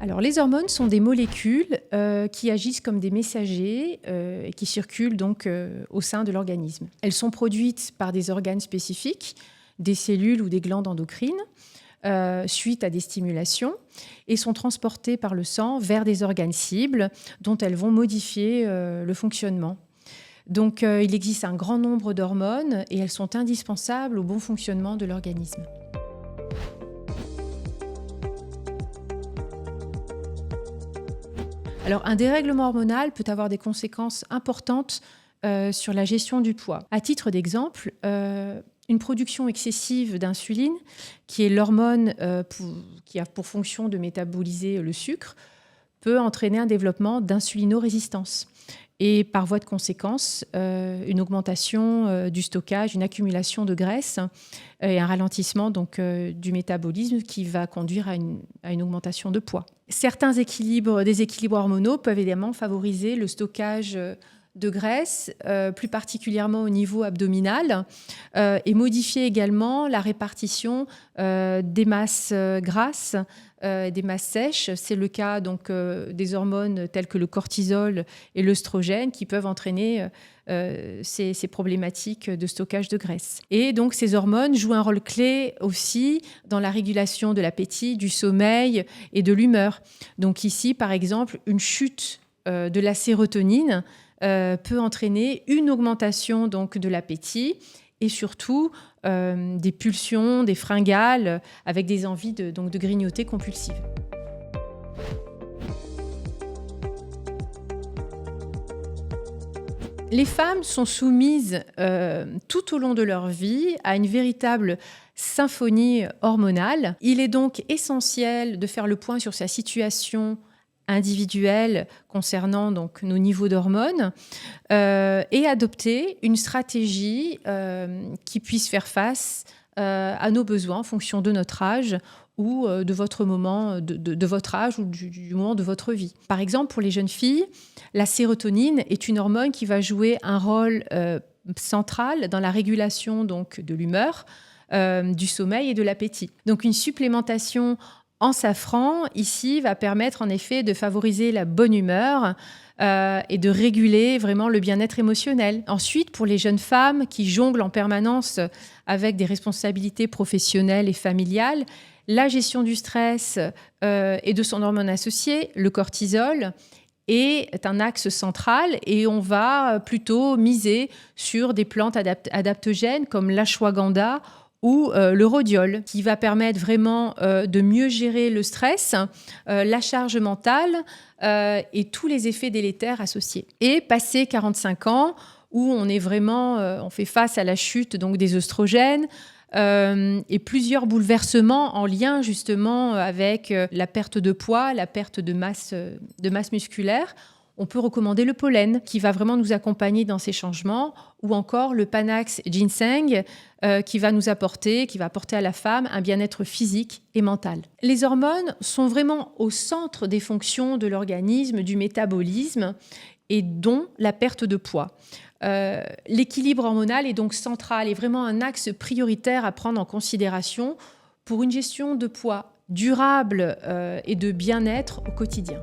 Alors, les hormones sont des molécules qui agissent comme des messagers et qui circulent donc au sein de l'organisme. Elles sont produites par des organes spécifiques, des cellules ou des glandes endocrines, suite à des stimulations, et sont transportées par le sang vers des organes cibles dont elles vont modifier le fonctionnement. Donc, il existe un grand nombre d'hormones et elles sont indispensables au bon fonctionnement de l'organisme. Alors, un dérèglement hormonal peut avoir des conséquences importantes sur la gestion du poids. À titre d'exemple, une production excessive d'insuline, qui est l'hormone qui a pour fonction de métaboliser le sucre, peut entraîner un développement d'insulinorésistance. Et par voie de conséquence, une augmentation du stockage, une accumulation de graisse et un ralentissement donc, du métabolisme qui va conduire à une augmentation de poids. Certains déséquilibres hormonaux peuvent également favoriser le stockage de graisse, plus particulièrement au niveau abdominal, et modifier également la répartition des masses grasses, des masses sèches. C'est le cas donc, des hormones telles que le cortisol et l'œstrogène qui peuvent entraîner ces problématiques de stockage de graisse. Et donc ces hormones jouent un rôle clé aussi dans la régulation de l'appétit, du sommeil et de l'humeur. Donc ici, par exemple, une chute de la sérotonine peut entraîner une augmentation donc, de l'appétit et surtout des pulsions, des fringales, avec des envies de grignoter compulsives. Les femmes sont soumises tout au long de leur vie à une véritable symphonie hormonale. Il est donc essentiel de faire le point sur sa situation individuelle concernant donc, nos niveaux d'hormones et adopter une stratégie qui puisse faire face à nos besoins en fonction de notre âge ou de votre moment, de votre âge ou du moment de votre vie. Par exemple, pour les jeunes filles, la sérotonine est une hormone qui va jouer un rôle central dans la régulation donc, de l'humeur, du sommeil et de l'appétit. Donc une supplémentation en safran, ici, va permettre en effet de favoriser la bonne humeur et de réguler vraiment le bien-être émotionnel. Ensuite, pour les jeunes femmes qui jonglent en permanence avec des responsabilités professionnelles et familiales, la gestion du stress et de son hormone associée, le cortisol, est un axe central et on va plutôt miser sur des plantes adaptogènes comme l'ashwagandha ou le rhodiol, qui va permettre vraiment de mieux gérer le stress, la charge mentale et tous les effets délétères associés. Et passé 45 ans, où on est vraiment, on fait face à la chute donc, des œstrogènes et plusieurs bouleversements en lien justement avec la perte de poids, la perte de masse musculaire, on peut recommander le pollen qui va vraiment nous accompagner dans ces changements ou encore le Panax Ginseng qui va apporter à la femme un bien-être physique et mental. Les hormones sont vraiment au centre des fonctions de l'organisme, du métabolisme et dont la perte de poids. L'équilibre hormonal est donc central et vraiment un axe prioritaire à prendre en considération pour une gestion de poids durable et de bien-être au quotidien.